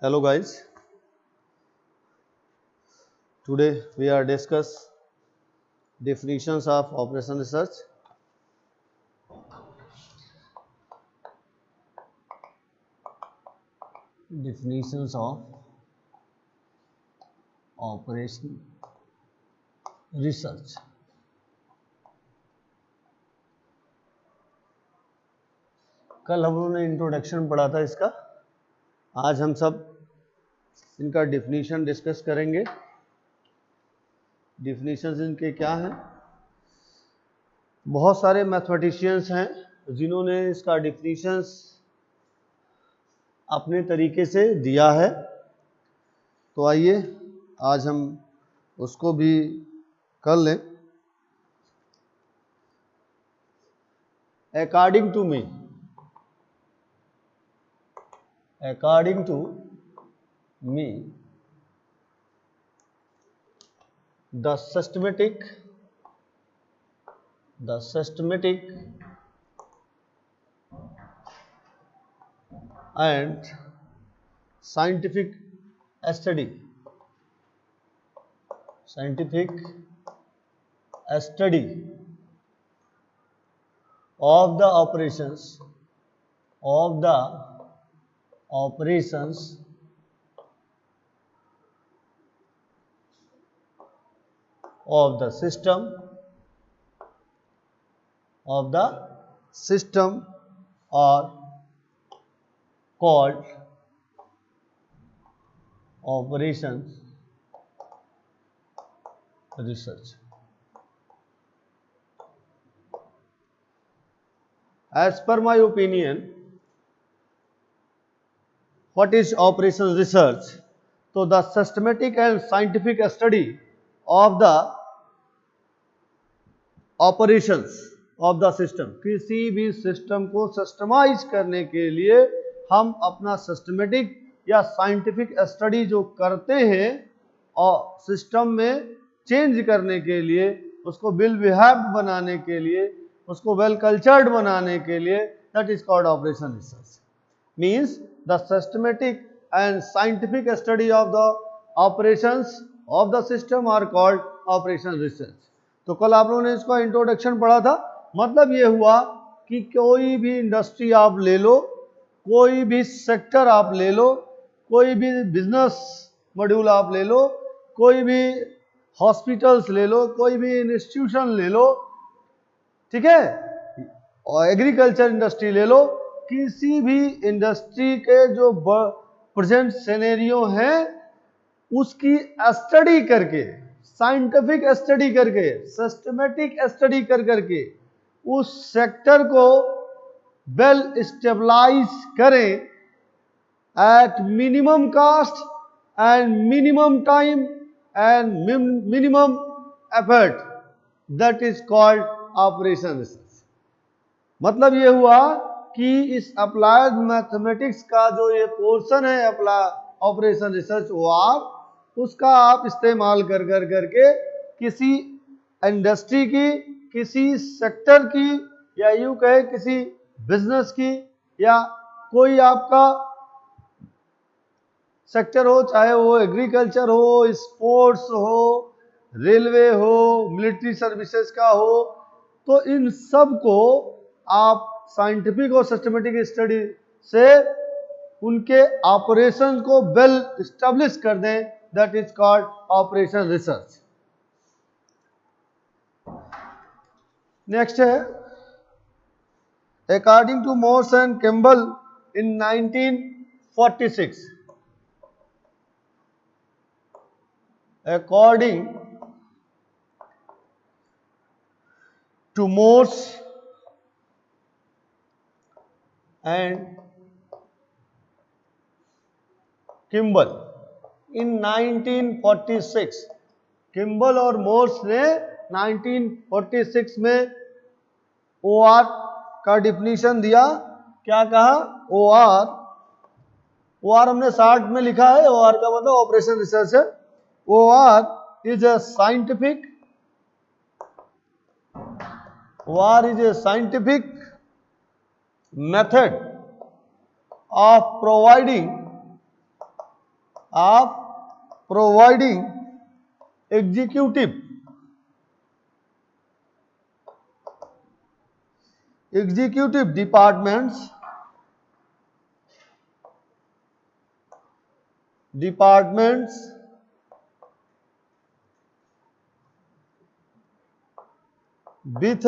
Hello guys, today we are discuss definitions of operation research. Definitions of operation research. कल हम लोगों ने introduction पढ़ा था इसका, आज हम सब इनका डिफिनीशन डिस्कस करेंगे। डिफिनीशंस इनके क्या हैं? बहुत सारे मैथमेटिशियंस हैं जिन्होंने इसका डिफिनीशंस अपने तरीके से दिया है, तो आइए आज हम उसको भी कर लें। According to me, the systematic and scientific study of the operations of the system are called operations research. As per my opinion, what is operations research? So the systematic and scientific study of the operations of the system. किसी भी system को systemise करने के लिए हम अपना systematic या scientific study जो करते हैं और सिस्टम में चेंज करने के लिए, उसको वेल बिहेव्ड बनाने के लिए, उसको वेल कल्चर्ड बनाने के लिए, that is called operation research. Means the systematic and scientific study of the operations of the system are called operation research. तो कल आप लोगों ने इसका इंट्रोडक्शन पढ़ा था. मतलब ये हुआ कि कोई भी इंडस्ट्री आप ले लो, कोई भी सेक्टर आप ले लो, कोई भी बिजनेस मॉड्यूल आप ले लो, कोई भी हॉस्पिटल्स ले लो, कोई भी इंस्टीट्यूशन ले लो, ठीक है, और एग्रीकल्चर इंडस्ट्री ले लो, किसी भी इंडस्ट्री के जो प्रेजेंट सिनेरियो हैं उसकी स्टडी करके, साइंटिफिक स्टडी करके, सिस्टमेटिक स्टडी करके उस सेक्टर को वेल स्टेबलाइज करें at minimum cost and minimum time and minimum effort, that is called operation research. मतलब ये हुआ कि इस अप्लाइड मैथमेटिक्स का जो ये पोर्शन है ऑपरेशन रिसर्च, वो आप उसका आप इस्तेमाल करके किसी इंडस्ट्री की, किसी सेक्टर की, या यूं कहे किसी बिजनेस की, या कोई आपका सेक्टर हो, चाहे वो एग्रीकल्चर हो, स्पोर्ट्स हो, रेलवे हो, मिलिट्री सर्विसेज का हो, तो इन सब को आप साइंटिफिक और सिस्टमेटिक स्टडी से उनके ऑपरेशन को वेल एस्टेब्लिश कर दें, that is called operation research. Next है, according to Morse and Kimball in 1946, according to Morse and Kimball in 1946, Kimball और मोर्स ने 1946 में OR का डिफिनीशन दिया. क्या कहा? OR हमने 60 में लिखा है. OR का मतलब ऑपरेशन रिसर्च है. OR is a scientific method of providing of providing executive departments with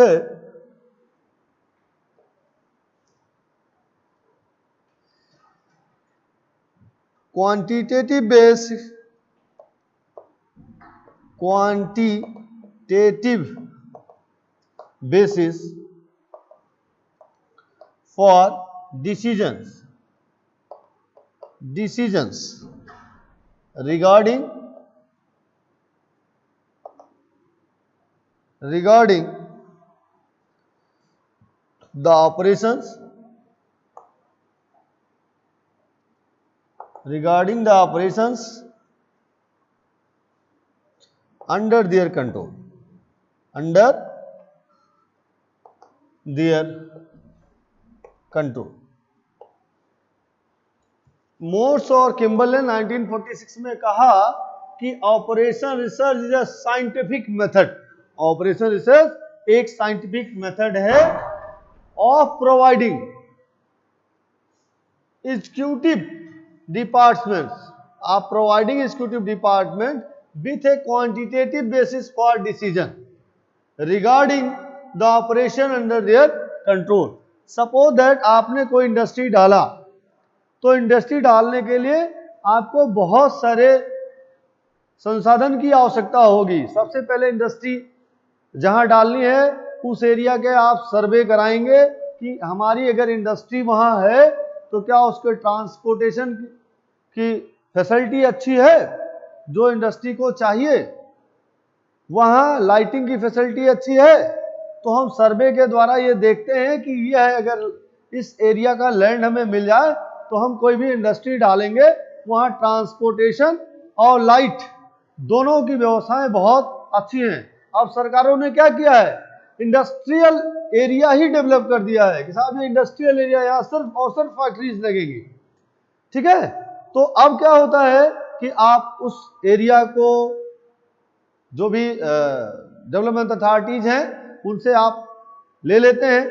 quantitative basis for decisions regarding the operations under their control. Morse और किम्बल ने 1946 में कहा कि operation research is a scientific method. Operation research एक scientific method है of providing executive department with a quantitative basis for decision regarding the operation under their control. Suppose that आपने कोई industry डाला, तो इंडस्ट्री डालने के लिए आपको बहुत सारे संसाधन की आवश्यकता होगी। सबसे पहले इंडस्ट्री जहां डालनी है उस एरिया के आप सर्वे कराएंगे कि हमारी अगर इंडस्ट्री वहां है तो क्या उसके ट्रांसपोर्टेशन की फैसिलिटी अच्छी है जो इंडस्ट्री को चाहिए, वहां लाइटिंग की फैसिलिटी अच्छी है। तो हम सर्वे के द्वारा ये देखते हैं कि यह अगर इस एरिया का लैंड हमें मिल जाए तो हम कोई भी इंडस्ट्री डालेंगे, वहां ट्रांसपोर्टेशन और लाइट दोनों की व्यवस्थाएं बहुत अच्छी हैं। अब सरकारों ने क्या किया है, इंडस्ट्रियल एरिया ही डेवलप कर दिया है कि साहब ये इंडस्ट्रियल एरिया, यहाँ सिर्फ और सिर्फ फैक्ट्रीज लगेगी। ठीक है, तो अब क्या होता है कि आप उस एरिया को जो भी डेवलपमेंट अथॉरिटीज हैं उनसे आप ले लेते हैं,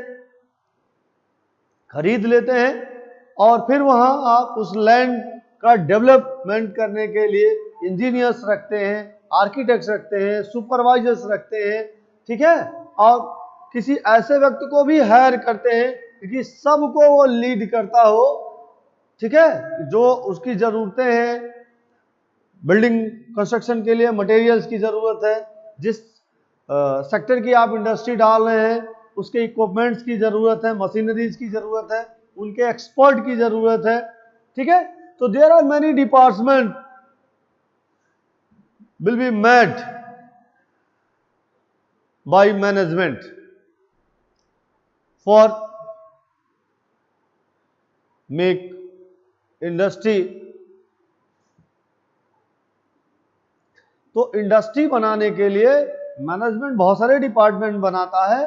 खरीद लेते हैं और फिर वहां आप उस लैंड का डेवलपमेंट करने के लिए इंजीनियर्स रखते हैं, आर्किटेक्ट्स रखते हैं, सुपरवाइजर्स रखते हैं। ठीक है, और किसी ऐसे व्यक्ति को भी हायर करते हैं कि सबको वो लीड करता हो। ठीक है, जो उसकी जरूरतें हैं, बिल्डिंग कंस्ट्रक्शन के लिए मटेरियल्स की जरूरत है, जिस सेक्टर की आप इंडस्ट्री डाल रहे हैं उसके इक्विपमेंट्स की जरूरत है, मशीनरीज की जरूरत है, उनके एक्सपर्ट की जरूरत है। ठीक है, तो there are many department will be made by management for make industry. तो इंडस्ट्री बनाने के लिए मैनेजमेंट बहुत सारे डिपार्टमेंट बनाता है।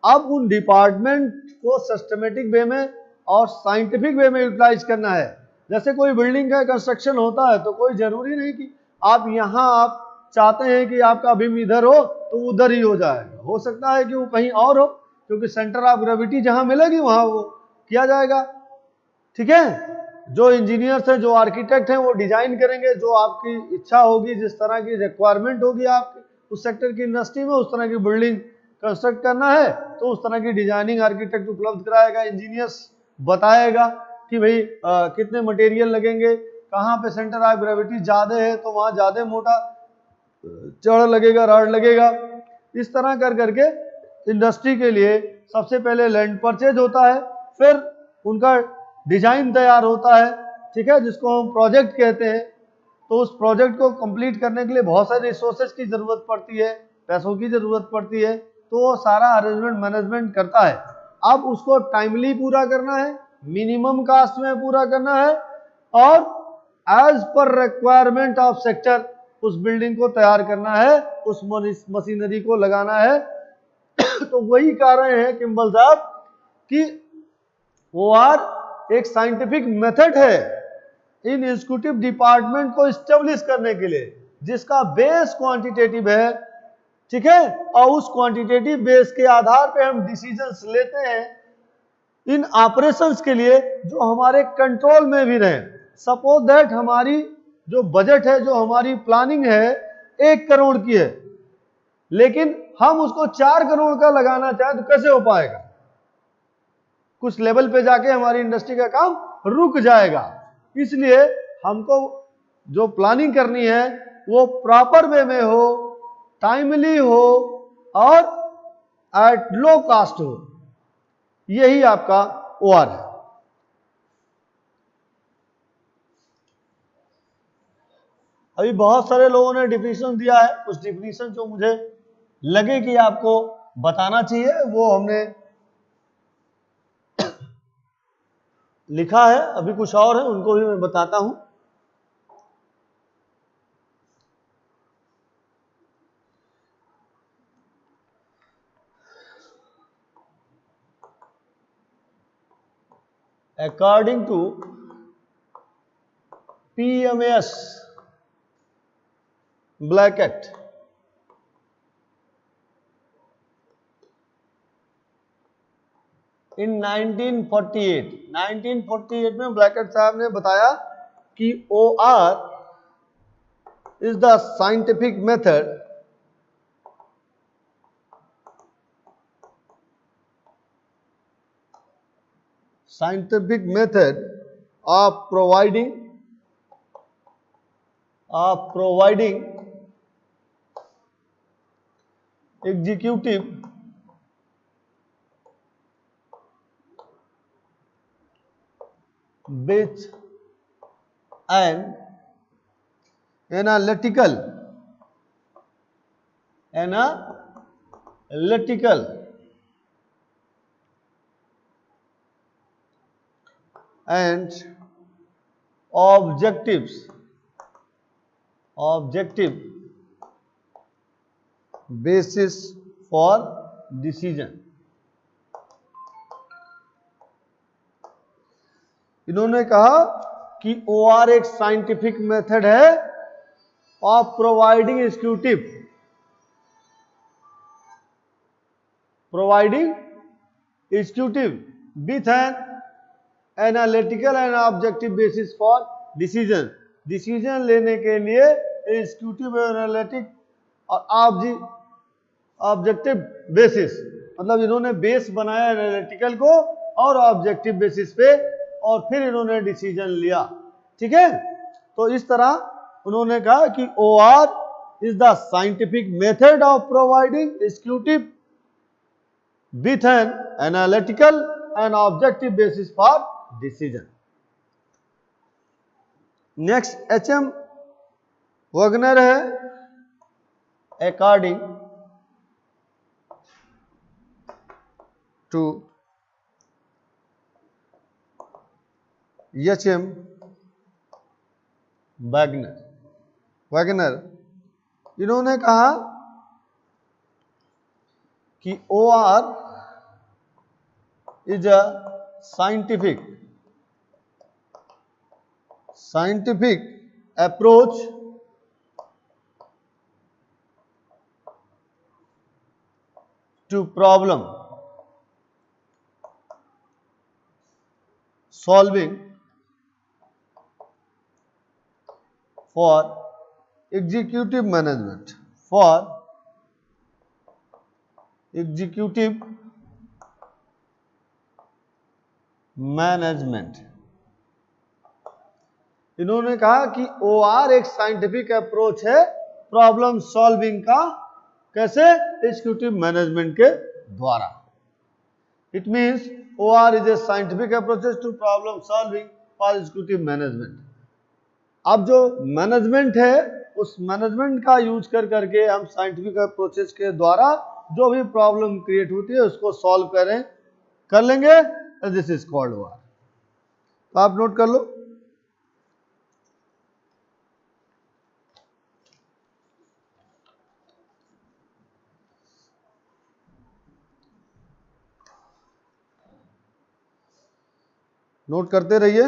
अब उन डिपार्टमेंट को सिस्टमेटिक वे में और साइंटिफिक वे में यूटिलाइज करना है। जैसे कोई बिल्डिंग का कंस्ट्रक्शन होता है तो कोई जरूरी नहीं कि आप यहां आप चाहते हैं कि आपका बीम इधर हो तो उधर ही हो जाएगा, हो सकता है कि वो कहीं और हो, क्योंकि सेंटर ऑफ ग्रेविटी जहां मिलेगी वहां वो किया जाएगा। ठीक है, जो इंजीनियर्स हैं, जो आर्किटेक्ट हैं, वो डिजाइन करेंगे, जो आपकी इच्छा होगी, जिस तरह की रिक्वायरमेंट होगी आपकी उस सेक्टर की इंडस्ट्री में, उस तरह की बिल्डिंग कंस्ट्रक्ट करना है तो उस तरह की डिजाइनिंग आर्किटेक्ट उपलब्ध कराएगा, इंजीनियर्स बताएगा कि भाई कितने मटेरियल लगेंगे, कहाँ पे सेंटर ऑफ ग्रेविटी ज्यादा है तो वहां ज्यादा मोटा चढ़ लगेगा, रॉड लगेगा। इस तरह कर करके इंडस्ट्री के लिए सबसे पहले लैंड परचेज होता है, फिर उनका डिजाइन तैयार होता है। ठीक है, जिसको हम प्रोजेक्ट कहते हैं। तो उस प्रोजेक्ट को कंप्लीट करने के लिए बहुत सारे रिसोर्सेज की जरूरत पड़ती है, पैसों की जरूरत पड़ती है, तो वो सारा अरेंजमेंट मैनेजमेंट करता है। अब उसको टाइमली पूरा करना है, मिनिमम कास्ट में पूरा करना है और as per requirement of sector उस बिल्डिंग को तैयार करना है, उस मशीनरी को लगाना है। तो वही कारण है किम्बल साहब कि OR एक साइंटिफिक मेथड है इन एग्जीक्यूटिव डिपार्टमेंट को स्टेब्लिश करने के लिए, जिसका बेस क्वांटिटेटिव है, ठीक है, और उस क्वांटिटेटिव बेस के आधार पे हम डिसीजंस लेते हैं इन ऑपरेशंस के लिए जो हमारे कंट्रोल में भी रहे। सपोज दैट हमारी जो बजट है, जो हमारी प्लानिंग है 1 करोड़ की है, लेकिन हम उसको 4 करोड़ का लगाना चाहें तो कैसे हो पाएगा? कुछ लेवल पे जाके हमारी इंडस्ट्री का काम रुक जाएगा। इसलिए हमको जो प्लानिंग करनी है वो प्रॉपर वे में हो, टाइमली हो और एट लो कॉस्ट हो। यही आपका ओआर है। अभी बहुत सारे लोगों ने डिफिनीशन दिया है, कुछ डिफिनीशन जो मुझे लगे कि आपको बताना चाहिए वो हमने लिखा है। अभी कुछ और है, उनको भी मैं बताता हूं। अकॉर्डिंग टू PMS ब्लैकेट, इन 1948 में ब्लैकेट साहब ने बताया कि OR is the scientific method of providing executive with an analytical and objective basis for decision। इन्होंने कहा कि OR एक साइंटिफिक मेथड है of providing executive with an analytical and objective basis for decision लेने के लिए एग्जीक्यूटिव एनालिटिक और objective basis, मतलब इन्होंने बेस बनाया एनालिटिकल को और ऑब्जेक्टिव बेसिस पे, और फिर इन्होंने डिसीजन लिया। ठीक है, तो इस तरह उन्होंने कहा कि OR is the scientific method of providing executive with an analytical and objective basis for decision. Next HM Wagner है, अकॉर्डिंग टू HM वैगनर, इन्होंने कहा कि OR is a scientific approach to problem solving for executive management, इन्होंने कहा कि OR एक scientific approach है problem solving का, कैसे? एग्जीक्यूटिव मैनेजमेंट के द्वारा। It means OR is a scientific approach to problem solving for executive management. अब जो मैनेजमेंट है उस मैनेजमेंट का यूज करके हम साइंटिफिक अप्रोचेस के द्वारा जो भी प्रॉब्लम क्रिएट होती है उसको सॉल्व कर लेंगे। This is called OR। तो आप नोट कर लो। नोट करते रहिए।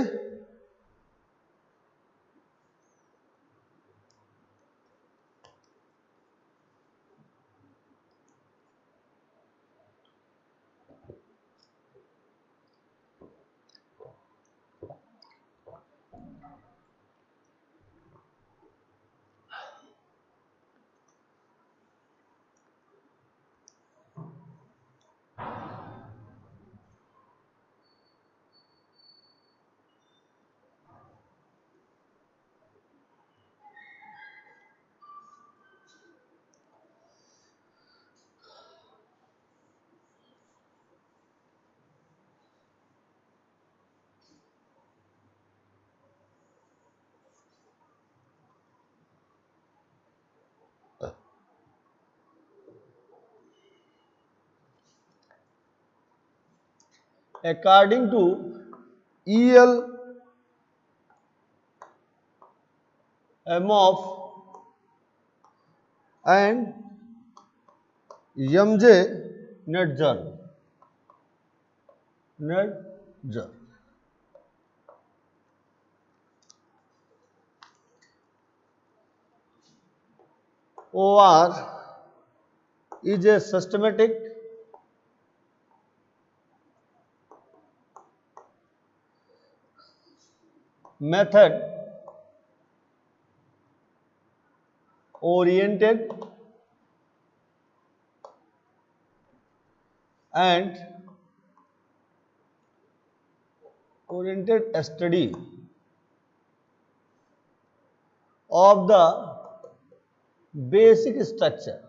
According to E.L. Amoff and M.J. Netzer. OR is a systematic method oriented and study of the basic structure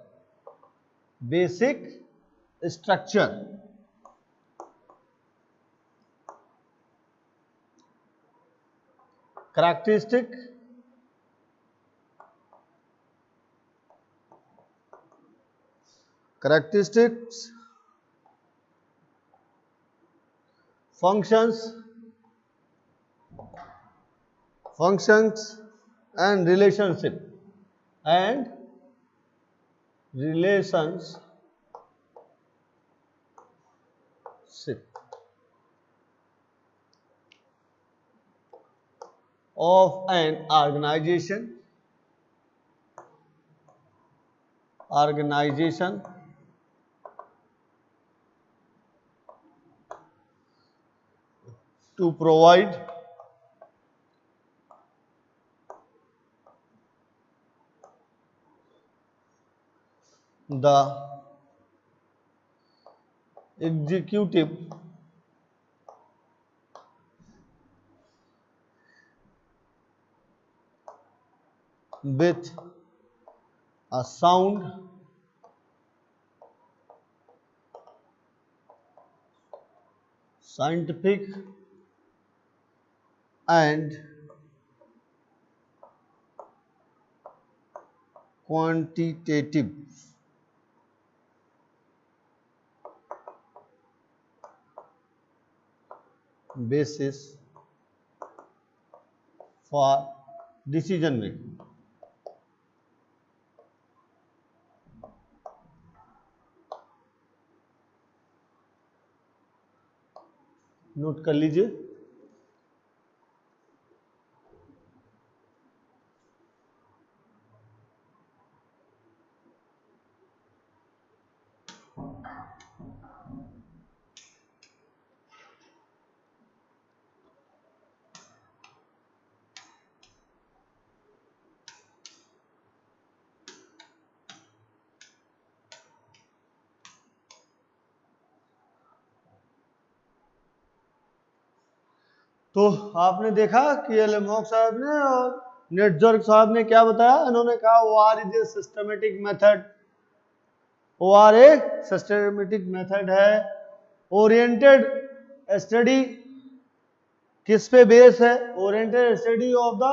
characteristics, functions and relationship of an organization to provide the executive with a sound scientific and quantitative basis for decision making. Note कर लीजिए। तो आपने देखा कि एलेमॉक साहब ने और नेटजर साहब ने क्या बताया। इन्होंने कहा OR is a systematic method, OR एक सिस्टमेटिक मेथड है। ओरिएंटेड स्टडी किस पे बेस है? Oriented study of the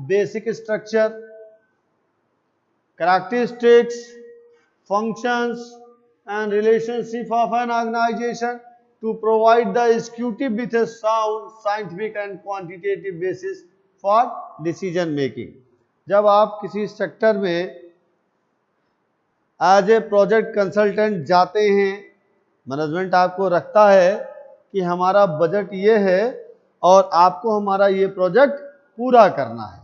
basic structure, characteristics, functions and relationship of an organization to provide the executive with a sound scientific and quantitative basis for decision making। जब आप किसी sector में as a project consultant जाते हैं, management आपको रखता है कि हमारा बजट ये है और आपको हमारा ये प्रोजेक्ट पूरा करना है,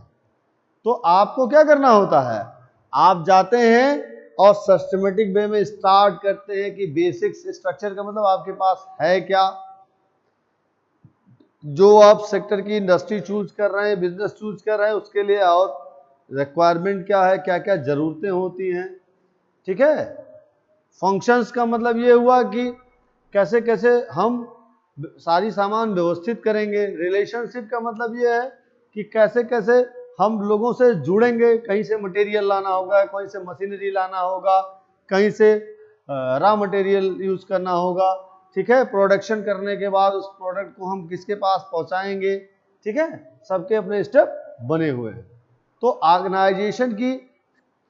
तो आपको क्या करना होता है? आप जाते हैं और सिस्टमेटिक वे में स्टार्ट करते हैं कि बेसिक स्ट्रक्चर का मतलब आपके पास है क्या, जो आप सेक्टर की इंडस्ट्री चूज कर रहे हैं, बिजनेस चूज कर रहे हैं, उसके लिए और रिक्वायरमेंट क्या है, क्या क्या जरूरतें होती हैं। ठीक है। फंक्शंस का मतलब ये हुआ कि कैसे कैसे हम सारी सामान व्यवस्थित करेंगे। रिलेशनशिप का मतलब ये है कि कैसे कैसे हम लोगों से जुड़ेंगे, कहीं से मटेरियल लाना होगा, कहीं से मशीनरी लाना होगा, कहीं से रॉ मटेरियल यूज करना होगा। ठीक है। प्रोडक्शन करने के बाद उस प्रोडक्ट को हम किसके पास पहुंचाएंगे। ठीक है। सबके अपने स्टेप बने हुए हैं। तो ऑर्गेनाइजेशन की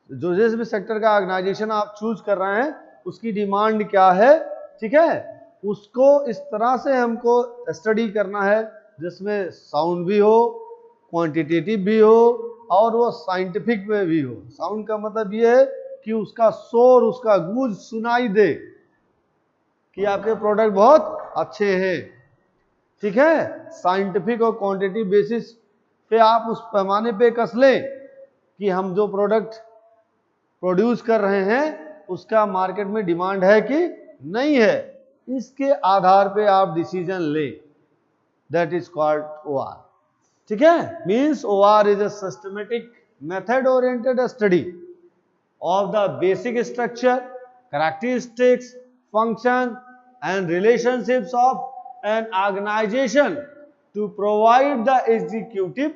जो जिस भी सेक्टर का ऑर्गेनाइजेशन आप चूज कर रहे हैं उसकी डिमांड क्या है। ठीक है। उसको इस तरह से हमको स्टडी करना है जिसमें साउंड भी हो, क्वांटिटेटिव भी हो और वो साइंटिफिक में भी हो। साउंड का मतलब ये है कि उसका शोर, उसका गूंज सुनाई दे कि आपके प्रोडक्ट बहुत अच्छे हैं। ठीक है, साइंटिफिक और क्वांटिटेटिव बेसिस पे आप उस पैमाने पे कस लें कि हम जो प्रोडक्ट प्रोड्यूस कर रहे हैं उसका मार्केट में डिमांड है कि नहीं है। इसके आधार पे आप डिसीजन लें। That is called OR। ठीक है, means OR is a systematic method oriented study of the basic structure, characteristics, function and relationships of an organization to provide the executive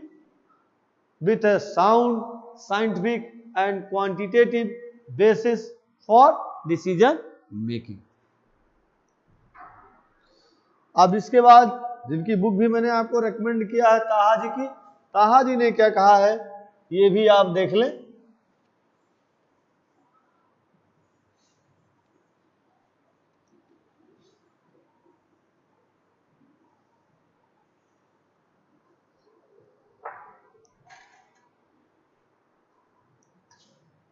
with a sound, scientific and quantitative basis for decision making। अब इसके बाद जिनकी book भी मैंने आपको recommend किया है ताहा जी की, ताहा जी ने क्या कहा है ये भी आप देख लें।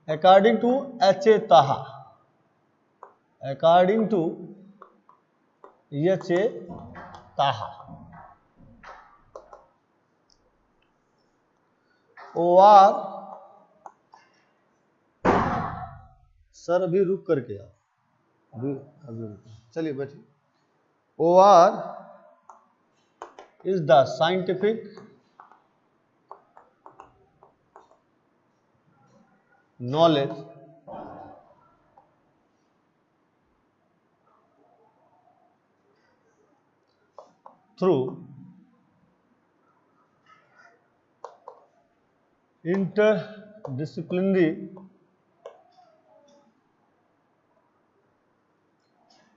According to H.A. Taha, according to H.A. Taha, OR, sir अभी रुक करके आप अभी चलिए बैठिए। OR is the scientific knowledge through interdisciplinary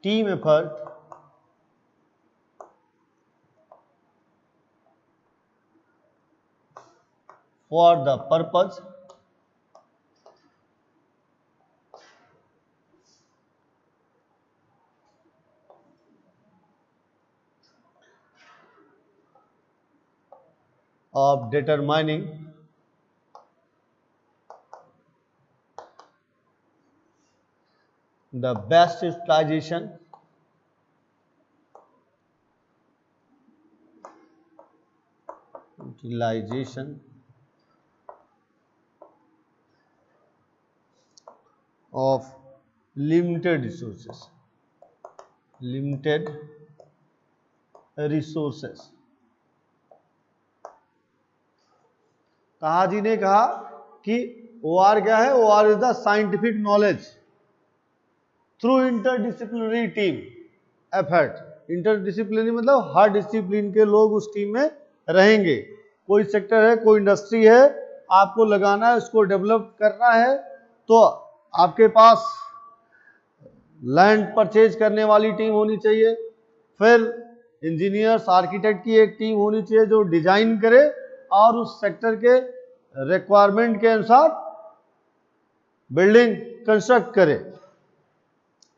team effort for the purpose of determining the best utilization of limited resources। ताहा जी ने कहा कि OR क्या है, OR is the scientific knowledge through interdisciplinary team effort. Interdisciplinary मतलब हर discipline के लोग उस टीम में रहेंगे। कोई सेक्टर है, कोई इंडस्ट्री है, आपको लगाना है, उसको डेवलप करना है, तो आपके पास लैंड परचेज करने वाली टीम होनी चाहिए, फिर इंजीनियर्स आर्किटेक्ट की एक टीम होनी चाहिए जो डिजाइन करे और उस सेक्टर के रिक्वायरमेंट के अनुसार बिल्डिंग कंस्ट्रक्ट करे।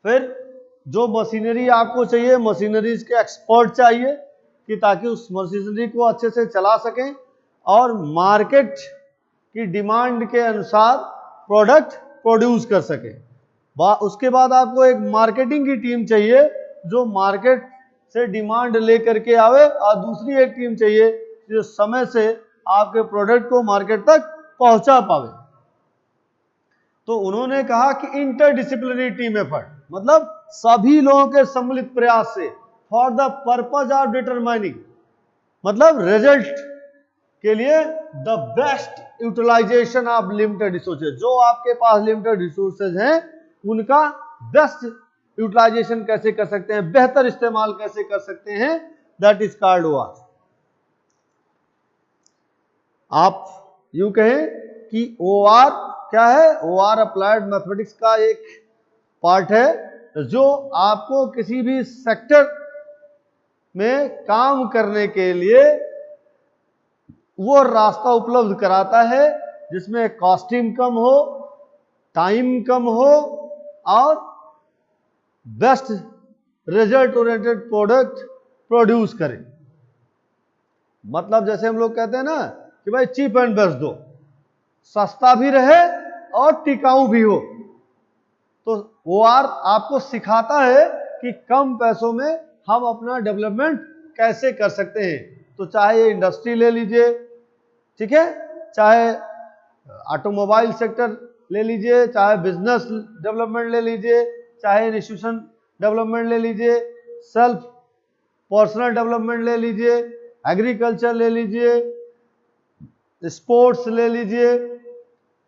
फिर जो मशीनरी आपको चाहिए, मशीनरीज के एक्सपर्ट चाहिए कि ताकि उस मशीनरी को अच्छे से चला सकें और मार्केट की डिमांड के अनुसार प्रोडक्ट प्रोड्यूस कर सकें। उसके बाद आपको एक मार्केटिंग की टीम चाहिए जो मार्केट से डिमांड लेकर के आवे और दूसरी एक टीम चाहिए जो समय से आपके प्रोडक्ट को मार्केट तक पहुंचा पावे। तो उन्होंने कहा कि इंटरडिसिप्लिनरी टीम एफर्ट मतलब सभी लोगों के सम्मिलित प्रयास से for the purpose of determining मतलब रिजल्ट के लिए the best utilisation of limited resources. जो आपके पास लिमिटेड रिसोर्सेज हैं उनका बेस्ट यूटिलाइजेशन कैसे कर सकते हैं, बेहतर इस्तेमाल कैसे कर सकते हैं, दैट इज कॉल्ड OR। आप यूं कहें कि OR क्या है, OR अप्लाइड मैथमेटिक्स का एक पार्ट है जो आपको किसी भी सेक्टर में काम करने के लिए वो रास्ता उपलब्ध कराता है जिसमें कॉस्टिंग कम हो, टाइम कम हो और best result oriented product produce करें। मतलब जैसे हम लोग कहते हैं ना कि भाई चीप एंड बेस्ट दो, सस्ता भी रहे और टिकाऊ भी हो। तो OR आपको सिखाता है कि कम पैसों में हम अपना डेवलपमेंट कैसे कर सकते हैं। तो चाहे इंडस्ट्री ले लीजिए, ठीक है, चाहे ऑटोमोबाइल सेक्टर ले लीजिए, चाहे बिजनेस डेवलपमेंट ले लीजिए, चाहे इंस्टीट्यूशन डेवलपमेंट ले लीजिए, सेल्फ पर्सनल डेवलपमेंट ले लीजिए, एग्रीकल्चर ले लीजिए, स्पोर्ट्स ले लीजिए,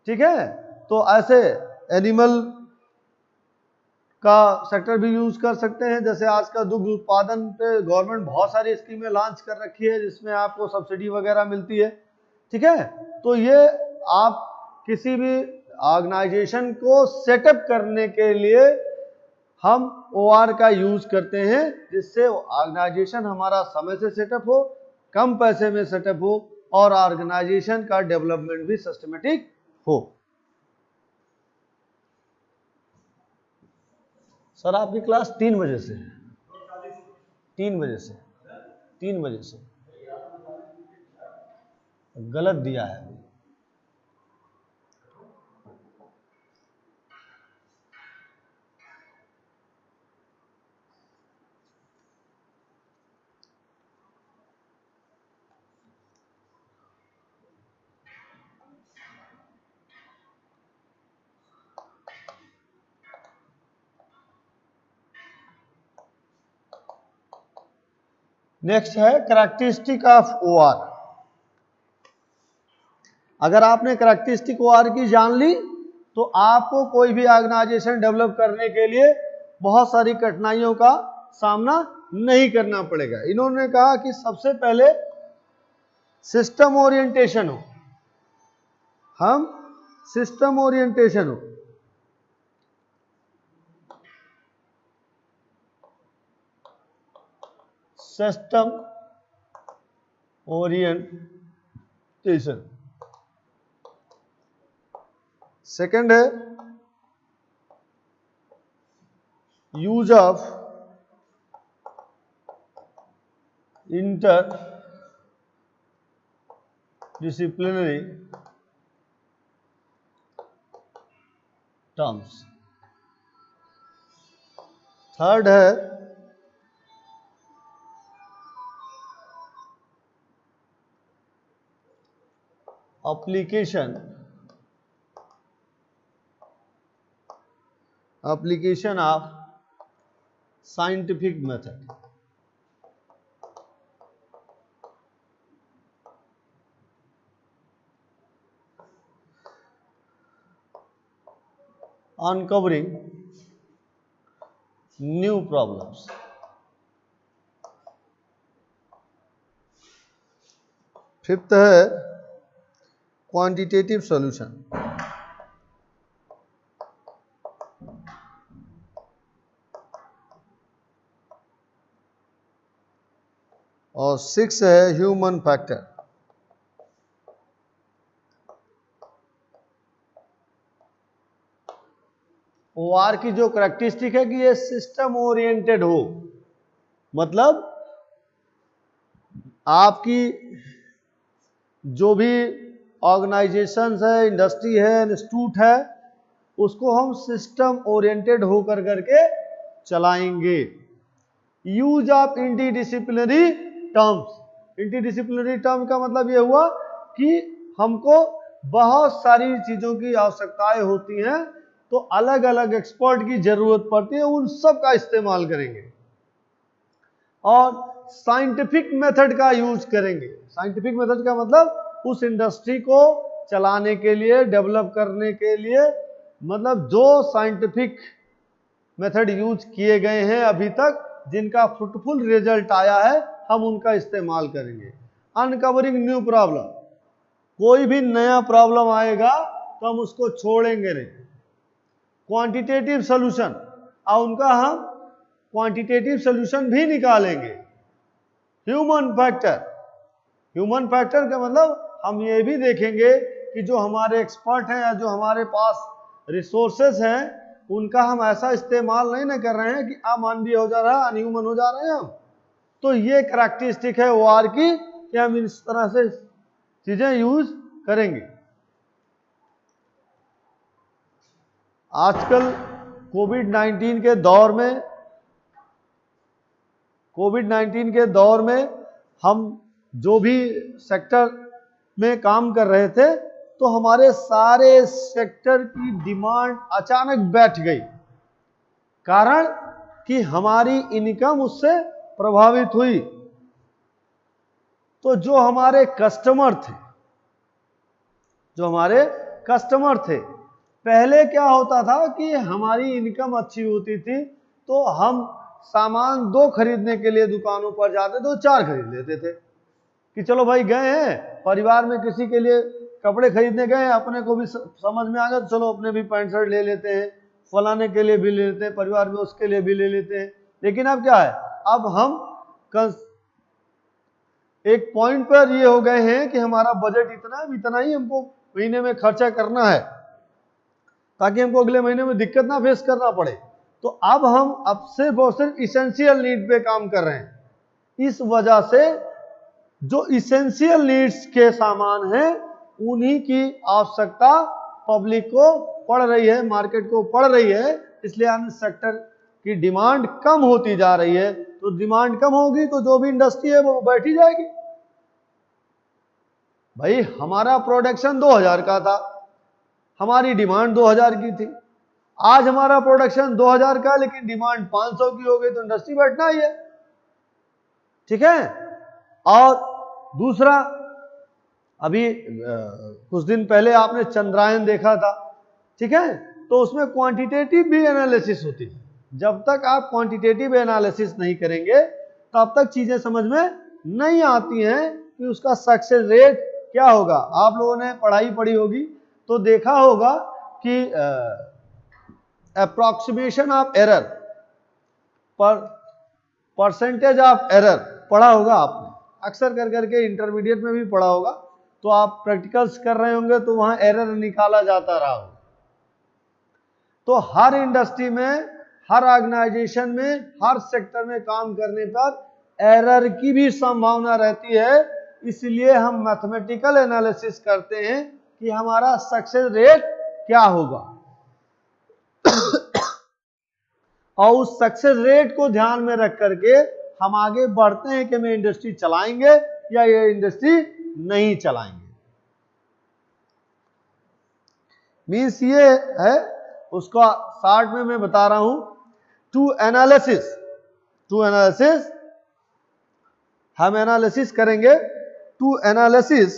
ठीक है। तो ऐसे एनिमल का सेक्टर भी यूज कर सकते हैं। जैसे आज का दुग्ध उत्पादन पे गवर्नमेंट बहुत सारी स्कीमें लॉन्च कर रखी है जिसमें आपको सब्सिडी वगैरह मिलती है, ठीक है। तो ये आप किसी भी ऑर्गेनाइजेशन को सेटअप करने के लिए हम OR का यूज करते हैं, जिससे ऑर्गेनाइजेशन हमारा समय से सेटअप हो, कम पैसे में सेटअप हो और ऑर्गेनाइजेशन का डेवलपमेंट भी सिस्टमेटिक हो। सर आपकी क्लास 3 बजे से, 3 बजे से, 3 बजे से गलत दिया है। नेक्स्ट है कैरेक्टरिस्टिक ऑफ OR। अगर आपने कैरेक्टरिस्टिक OR की जान ली तो आपको कोई भी ऑर्गेनाइजेशन डेवलप करने के लिए बहुत सारी कठिनाइयों का सामना नहीं करना पड़ेगा। इन्होंने कहा कि सबसे पहले सिस्टम ओरिएंटेशन हो, हम सिस्टम ओरिएंटेशन हो, सिस्टम ओरिएंटेशन। सेकंड है use of inter disciplinary terms. Third है application of scientific method। uncovering new problems। Fifth है क्वांटिटेटिव सॉल्यूशन। और सिक्स है ह्यूमन फैक्टर। OR की जो कैरेक्टरिस्टिक है कि ये सिस्टम ओरिएंटेड हो, मतलब आपकी जो भी ऑर्गेनाइजेशंस है, इंडस्ट्री है, इंस्टीट्यूट है, उसको हम सिस्टम ओरिएंटेड होकर करके चलाएंगे। Use of interdisciplinary terms. Interdisciplinary term का मतलब यह हुआ कि हमको बहुत सारी चीजों की आवश्यकताएं होती हैं, तो अलग अलग एक्सपर्ट की जरूरत पड़ती है, उन सब का इस्तेमाल करेंगे और साइंटिफिक मेथड का यूज करेंगे। साइंटिफिक मेथड का मतलब उस इंडस्ट्री को चलाने के लिए, डेवलप करने के लिए, मतलब जो साइंटिफिक मेथड यूज किए गए हैं अभी तक, जिनका फ्रूटफुल रिजल्ट आया है, हम उनका इस्तेमाल करेंगे। Uncovering new problem. कोई भी नया प्रॉब्लम आएगा तो हम उसको छोड़ेंगे नहीं। क्वांटिटेटिव सॉल्यूशन, और उनका हम क्वांटिटेटिव सॉल्यूशन भी निकालेंगे। Human factor. ह्यूमन फैक्टर का मतलब हम ये भी देखेंगे कि जो हमारे एक्सपर्ट हैं या जो हमारे पास रिसोर्सेस हैं, उनका हम ऐसा इस्तेमाल नहीं ना कर रहे हैं कि अमानवीय हो जा रहा है, अनह्यूमन हो जा रहे हैं हम। तो ये करैक्टरिस्टिक है OR की कि हम इस तरह से चीजें यूज करेंगे। आजकल कोविड-19 के दौर में हम जो भी सेक्टर में काम कर रहे थे तो हमारे सारे सेक्टर की डिमांड अचानक बैठ गई, कारण कि हमारी इनकम उससे प्रभावित हुई। तो जो हमारे कस्टमर थे, पहले क्या होता था कि हमारी इनकम अच्छी होती थी तो हम सामान 2 खरीदने के लिए दुकानों पर जाते तो 4 खरीद लेते थे कि चलो भाई गए हैं, परिवार में किसी के लिए कपड़े खरीदने गए, अपने को भी समझ में आ गया, चलो अपने भी पैंट शर्ट ले लेते हैं, फलाने के लिए भी ले लेते हैं, परिवार में उसके लिए भी ले लेते हैं। लेकिन अब क्या है, अब हम एक पॉइंट पर ये हो गए हैं कि हमारा बजट इतना ही हमको महीने में खर्चा करना है ताकि हमको अगले महीने में दिक्कत ना फेस करना पड़े। तो अब सिर्फ और सिर्फ इसेंशियल नीड पे काम कर रहे हैं। इस वजह से जो इसेंशियल नीड्स के सामान हैं उन्हीं की आवश्यकता पब्लिक को पड़ रही है, मार्केट को पड़ रही है, इसलिए अन्य सेक्टर की डिमांड कम होती जा रही है। तो डिमांड कम होगी तो जो भी इंडस्ट्री है वो बैठ ही जाएगी। भाई हमारा प्रोडक्शन 2000 का था, हमारी डिमांड 2000 की थी, आज हमारा प्रोडक्शन 2000 का लेकिन डिमांड 500 की हो गई तो इंडस्ट्री बैठना ही है, ठीक है। और दूसरा, अभी कुछ दिन पहले आपने चंद्रायन देखा था, ठीक है, तो उसमें क्वांटिटेटिव भी एनालिसिस होती है। जब तक आप क्वांटिटेटिव एनालिसिस नहीं करेंगे तब तक चीजें समझ में नहीं आती हैं कि उसका सक्सेस रेट क्या होगा। आप लोगों ने पढ़ाई पढ़ी होगी तो देखा होगा कि अप्रोक्सीमेशन ऑफ एरर पर परसेंटेज ऑफ एरर पढ़ा होगा आपने, अक्सर कर करके इंटरमीडिएट में भी पढ़ा होगा। तो आप प्रैक्टिकल्स कर रहे होंगे तो वहां एरर निकाला जाता रहा हो। तो हर इंडस्ट्री में, हर ऑर्गेनाइजेशन में, हर सेक्टर में काम करने पर एरर की भी संभावना रहती है, इसलिए हम मैथमेटिकल एनालिसिस करते हैं कि हमारा सक्सेस रेट क्या होगा और उस सक्सेस रेट को ध्यान में रख करके हम आगे बढ़ते हैं कि हम इंडस्ट्री चलाएंगे या ये इंडस्ट्री नहीं चलाएंगे। मीन्स ये है, उसका शॉर्ट में मैं बता रहा हूं। टू एनालिसिस हम एनालिसिस करेंगे, to analysis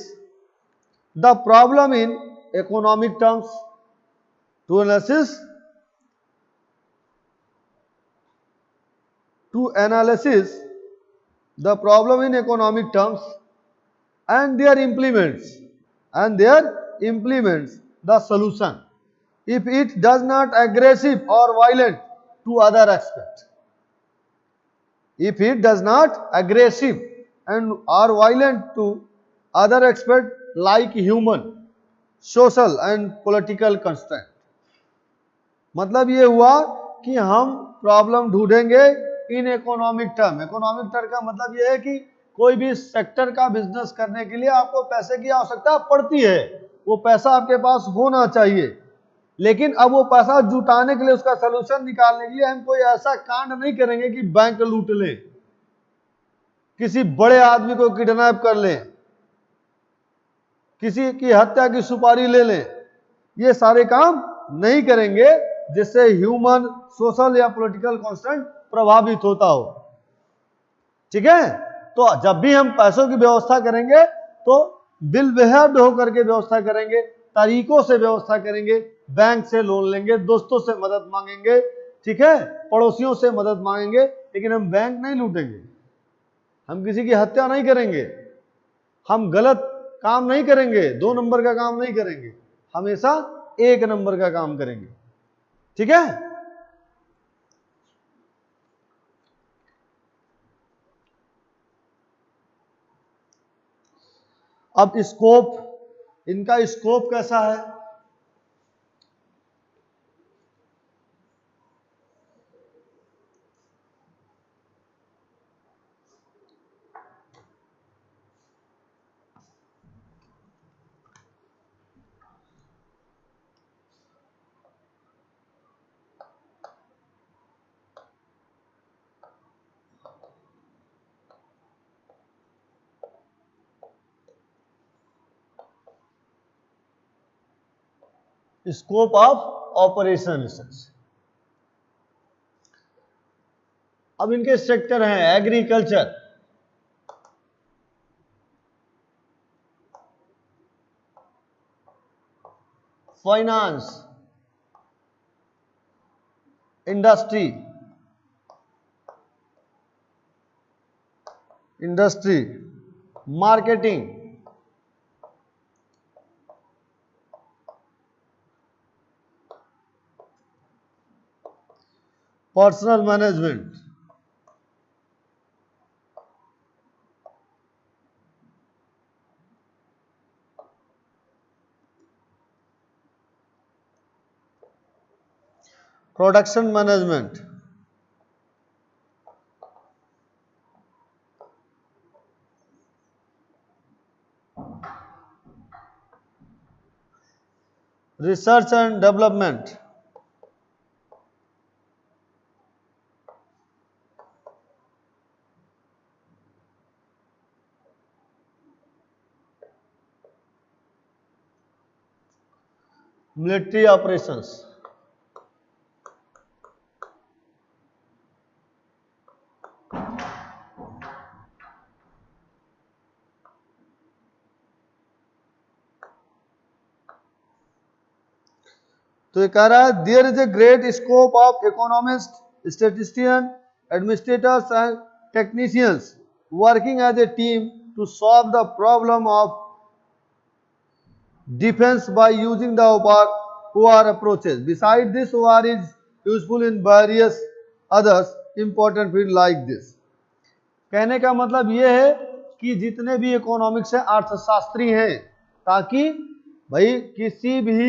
the problem in economic terms, to analysis the problem in economic terms and their implements the solution if it does not aggressive or violent to other aspect, if it does not aggressive and or violent to other aspect like human, social and political constraint। मतलब ये हुआ कि हम problem ढूंढेंगे in economic term. Economic term का मतलब यह है कि कोई भी सेक्टर का बिजनेस करने के लिए आपको पैसे की आवश्यकता पड़ती है, वो पैसा आपके पास होना चाहिए, लेकिन अब वो पैसा जुटाने के लिए, उसका सलूशन निकालने के लिए हम कोई ऐसा कांड नहीं करेंगे कि बैंक लूट लें, किसी बड़े आदमी को किडनैप कर लें, किसी की हत्या की सुपारी ले लें। ये सारे काम नहीं करेंगे जिससे ह्यूमन, सोशल या पॉलिटिकल कांस्टेंट प्रभावित होता हो, ठीक है। तो जब भी हम पैसों की व्यवस्था करेंगे तो बिल बिहेव्ड होकर के व्यवस्था करेंगे, तरीकों से व्यवस्था करेंगे, बैंक से लोन लेंगे, दोस्तों से मदद मांगेंगे, ठीक है, पड़ोसियों से मदद मांगेंगे, लेकिन हम बैंक नहीं लूटेंगे, हम किसी की हत्या नहीं करेंगे, हम गलत काम नहीं करेंगे, 2 नंबर का काम नहीं करेंगे, हमेशा 1 नंबर का काम करेंगे, ठीक है। अब स्कोप, इनका स्कोप कैसा है? Scope of operation research. अब इनके सेक्टर हैं agriculture, finance, industry, marketing, personal management, production management, research and development, military operations, तो ये कह रहा है there is a great scope of economist, statistician, administrators and technicians working as a team to solve the problem of defense by using the OAR approaches. Besides this, OAR is useful in various others important field like this. कहने का मतलब ये है कि जितने भी economics हैं, अर्थशास्त्री हैं, ताकि भाई किसी भी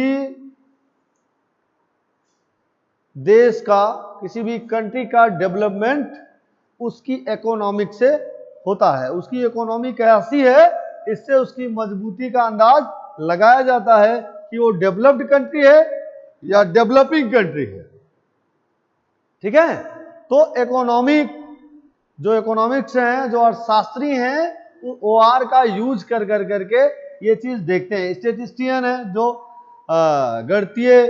देश का, किसी भी कंट्री का डेवलपमेंट उसकी इकोनॉमिक से होता है। उसकी इकोनॉमी कैसी है, इससे उसकी मजबूती का अंदाज लगाया जाता है कि वो डेवलप्ड कंट्री है या डेवलपिंग कंट्री है। ठीक है, तो जो इकोनॉमिक्स हैं, जो अर्थशास्त्री हैं, वो ओआर का यूज कर करके ये चीज देखते हैं। स्टैटिस्टिशियन है जो गणितीय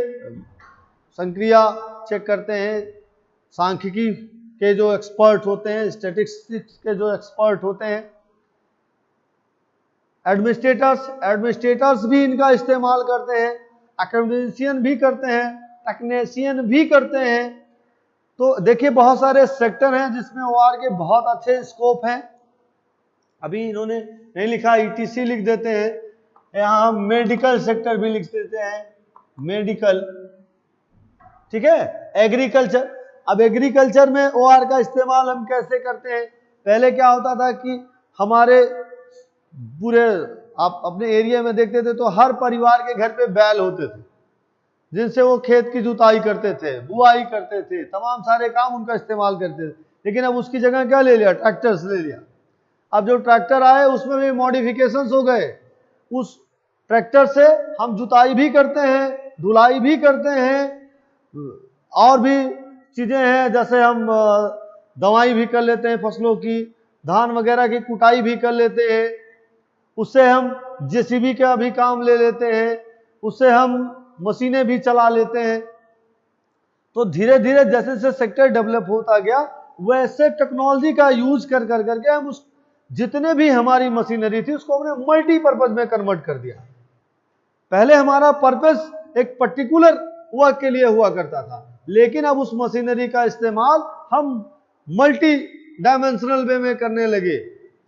संक्रिया चेक करते हैं, सांख्यिकी के जो एक्सपर्ट होते हैं, स्टैटिस्टिक्स के जो एक्सपर्ट होते हैं। एडमिनिस्ट्रेटर्स भी इनका इस्तेमाल करते हैं, एकेडमिशियन भी करते हैं, टेक्नीशियन भी करते हैं। तो देखिए बहुत सारे सेक्टर हैं जिसमें ओआर के बहुत अच्छे स्कोप हैं। अभी इन्होंने नहीं लिखा, ईटीसी लिख देते हैं, यहाँ हम मेडिकल सेक्टर भी लिख देते हैं, मेडिकल। ठीक है, एग्रीकल्चर। अब एग्रीकल्चर में ओआर का इस्तेमाल हम कैसे करते हैं? पहले क्या होता था कि हमारे पूरे, आप अपने एरिया में देखते थे तो हर परिवार के घर पे बैल होते थे, जिनसे वो खेत की जुताई करते थे, बुआई करते थे, तमाम सारे काम उनका इस्तेमाल करते थे। लेकिन अब उसकी जगह क्या ले लिया? ट्रैक्टर्स ले लिया। अब जो ट्रैक्टर आए उसमें भी मॉडिफिकेशंस हो गए। उस ट्रैक्टर से हम जुताई भी करते हैं, धुलाई भी करते हैं, और भी चीजें हैं, जैसे हम दवाई भी कर लेते हैं फसलों की, धान वगैरह की कुटाई भी कर लेते हैं, उससे हम जेसीबी का भी काम ले लेते हैं, उससे हम मशीनें भी चला लेते हैं। तो धीरे धीरे जैसे जैसे सेक्टर डेवलप होता गया, वैसे टेक्नोलॉजी का यूज कर करके हम उस जितने भी हमारी मशीनरी थी उसको हमने मल्टीपर्पज में कन्वर्ट कर दिया। पहले हमारा पर्पस एक पर्टिकुलर वर्क के लिए हुआ करता था, लेकिन अब उस मशीनरी का इस्तेमाल हम मल्टी डायमेंशनल वे में करने लगे।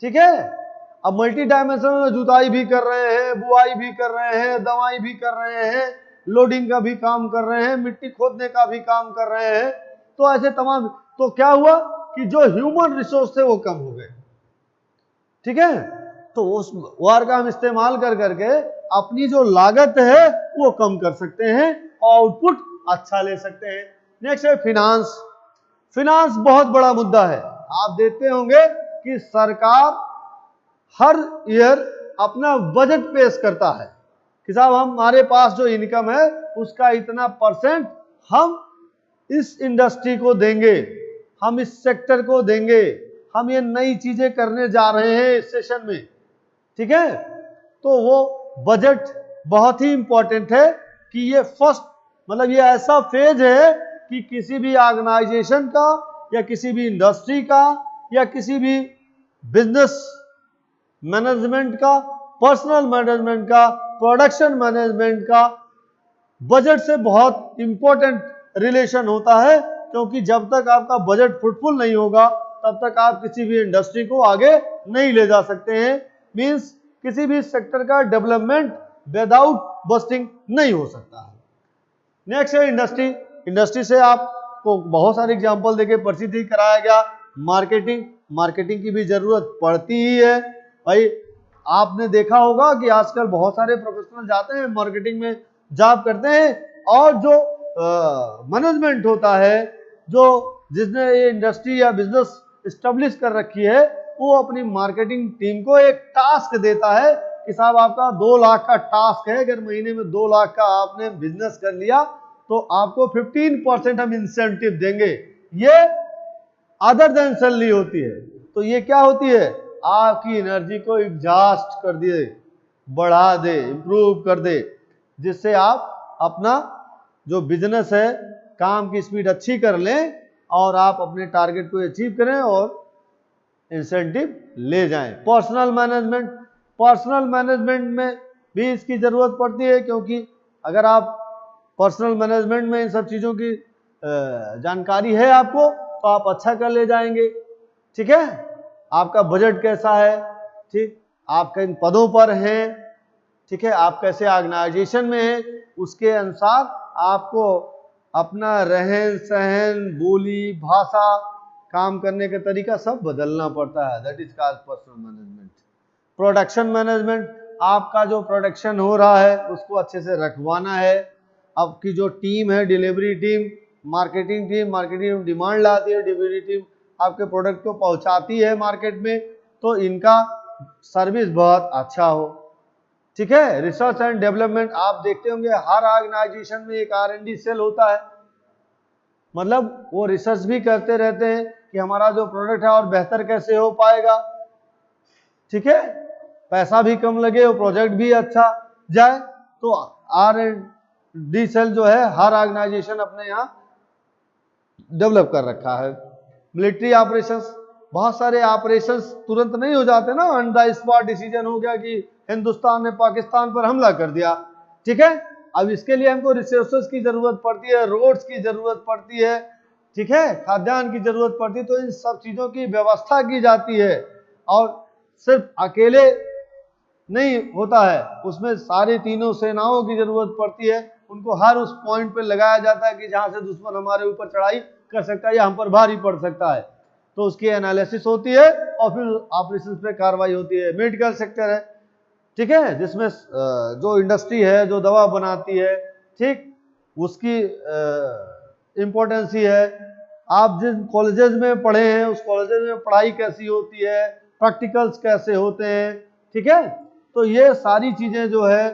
ठीक है, अब मल्टी डायमेंशनल में जुताई भी कर रहे हैं, बुआई भी कर रहे हैं, दवाई भी कर रहे हैं, लोडिंग का भी काम कर रहे हैं, मिट्टी खोदने का भी काम कर रहे हैं। तो ऐसे तमाम, तो क्या हुआ कि जो ह्यूमन रिसोर्स थे वो कम हो गए। ठीक है, तो उस ओआर का हम इस्तेमाल कर करके अपनी जो लागत है वो कम कर सकते हैं, आउटपुट अच्छा ले सकते हैं। नेक्स्ट है फिनांस। फिनांस बहुत बड़ा मुद्दा है। आप देखते होंगे कि सरकार हर ईयर अपना बजट पेश करता है कि साहब हमारे पास जो इनकम है उसका इतना परसेंट हम इस इंडस्ट्री को देंगे, हम इस सेक्टर को देंगे, हम ये नई चीजें करने जा रहे हैं इस सेशन में। ठीक है, तो वो बजट बहुत ही इंपॉर्टेंट है। कि ये फर्स्ट मतलब ये ऐसा फेज है कि किसी भी ऑर्गेनाइजेशन का या किसी भी इंडस्ट्री का या किसी भी बिजनेस मैनेजमेंट का, पर्सनल मैनेजमेंट का, प्रोडक्शन मैनेजमेंट का बजट से बहुत इंपॉर्टेंट रिलेशन होता है, क्योंकि जब तक आपका बजट फ्रूटफुल नहीं होगा तब तक आप किसी भी इंडस्ट्री को आगे नहीं ले जा सकते हैं। मींस किसी भी सेक्टर का डेवलपमेंट विदाउट बस्टिंग नहीं हो सकता है। नेक्स्ट है इंडस्ट्री। इंडस्ट्री से आपको बहुत सारे एग्जांपल देके परिचित ही कराया गया। मार्केटिंग, मार्केटिंग की भी जरूरत पड़ती ही है भाई। आपने देखा होगा कि आजकल बहुत सारे प्रोफेशनल जाते हैं मार्केटिंग में जॉब करते हैं, और जो मैनेजमेंट होता है, जो जिसने ये इंडस्ट्री या बिजनेस एस्टेब्लिश कर रखी है, वो अपनी मार्केटिंग टीम को एक टास्क देता है कि साहब आपका 2 लाख का टास्क है, अगर महीने में 2 लाख का आपने बिजनेस कर लिया तो आपको 15% हम इंसेंटिव देंगे। ये अदर देन सैलरी होती है। तो ये क्या होती है, आपकी एनर्जी को एग्जॉस्ट कर दे, बढ़ा दे, इंप्रूव कर दे, जिससे आप अपना जो बिजनेस है काम की स्पीड अच्छी कर लें और आप अपने टारगेट को अचीव करें और इंसेंटिव ले जाएं। पर्सनल मैनेजमेंट, पर्सनल मैनेजमेंट में भी इसकी जरूरत पड़ती है, क्योंकि अगर आप पर्सनल मैनेजमेंट में इन सब चीजों की जानकारी है आपको तो आप अच्छा कर ले जाएंगे। ठीक है, आपका बजट कैसा है, ठीक, आप किन पदों पर हैं, ठीक है, आप कैसे ऑर्गेनाइजेशन में हैं, उसके अनुसार आपको अपना रहन सहन, बोली, भाषा, काम करने का तरीका सब बदलना पड़ता है। That is called personal management. Production management, आपका जो प्रोडक्शन हो रहा है उसको अच्छे से रखवाना है। आपकी जो टीम है, delivery team, marketing team demand लाती है, डिलीवरी टीम आपके प्रोडक्ट को पहुंचाती है मार्केट में, तो इनका सर्विस बहुत अच्छा हो। ठीक है, रिसर्च एंड डेवलपमेंट, आप देखते होंगे हर ऑर्गेनाइजेशन में एक R&D सेल होता है, मतलब वो रिसर्च भी करते रहते हैं कि हमारा जो प्रोडक्ट है और बेहतर कैसे हो पाएगा। ठीक है, पैसा भी कम लगे और प्रोजेक्ट भी अच्छा जाए। तो R&D सेल जो है हर ऑर्गेनाइजेशन अपने यहाँ डेवलप कर रखा है। मिलिट्री ऑपरेशंस, बहुत सारे ऑपरेशंस तुरंत नहीं हो जाते ना, ऑन द स्पॉट डिसीजन हो गया कि हिंदुस्तान ने पाकिस्तान पर हमला कर दिया। ठीक है, अब इसके लिए हमको रिसोर्सेज की जरूरत पड़ती है, रोड्स की जरूरत पड़ती है, ठीक है, खाद्यान्न की जरूरत पड़ती है। तो इन सब चीजों की व्यवस्था की जाती है, और सिर्फ अकेले नहीं होता है, उसमें सारी तीनों सेनाओं की जरूरत पड़ती है। उनको हर उस पॉइंट पे लगाया जाता है कि जहां से दुश्मन हमारे ऊपर चढ़ाई कर सकता है या हम पर भारी पड़ सकता है, तो उसकी एनालिसिस होती है और फिर ऑपरेशन पे कार्रवाई होती है। मेडिकल सेक्टर है, ठीक है, जिसमें जो इंडस्ट्री है जो दवा बनाती है, ठीक, उसकी इम्पोर्टेंस ही है। आप जिन कॉलेजेस में पढ़े हैं उस कॉलेजेस में पढ़ाई कैसी होती है, प्रैक्टिकल्स कैसे होते हैं, ठीक है, तो ये सारी चीजें जो है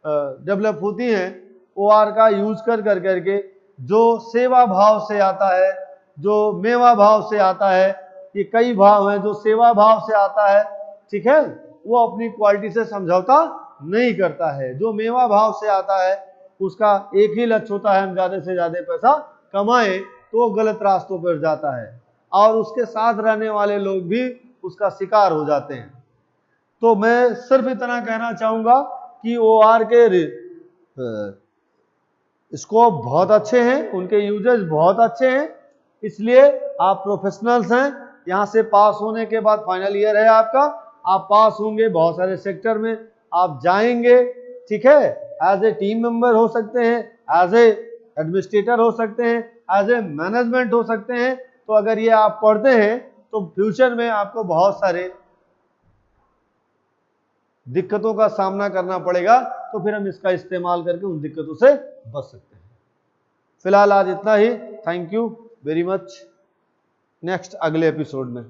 डेवलप होती हैं OR का यूज कर करके। जो सेवा भाव से आता है, जो मेवा भाव से आता है, ये कई भाव हैं, जो सेवा भाव से आता है, ठीक है, वो अपनी क्वालिटी से समझौता नहीं करता है। जो मेवा भाव से आता है उसका एक ही लक्ष्य होता है, हम ज्यादा से ज्यादा पैसा कमाएं, तो वो गलत रास्तों पर जाता है और उसके साथ रहने वाले लोग भी उसका शिकार हो जाते हैं। तो मैं सिर्फ इतना कहना चाहूंगा कि OR के स्कोप बहुत अच्छे हैं, उनके यूजेस बहुत अच्छे हैं, इसलिए आप प्रोफेशनल्स हैं। यहाँ से पास होने के बाद फाइनल ईयर है आपका, आप पास होंगे, बहुत सारे सेक्टर में आप जाएंगे, ठीक है, एज ए टीम मेंबर हो सकते हैं, एज ए एडमिनिस्ट्रेटर हो सकते हैं, एज ए मैनेजमेंट हो सकते हैं। तो अगर ये आप पढ़ते हैं तो फ्यूचर में आपको बहुत सारे दिक्कतों का सामना करना पड़ेगा, तो फिर हम इसका इस्तेमाल करके उन दिक्कतों से बच सकते हैं। फिलहाल आज इतना ही। Thank you very much. Next अगले एपिसोड में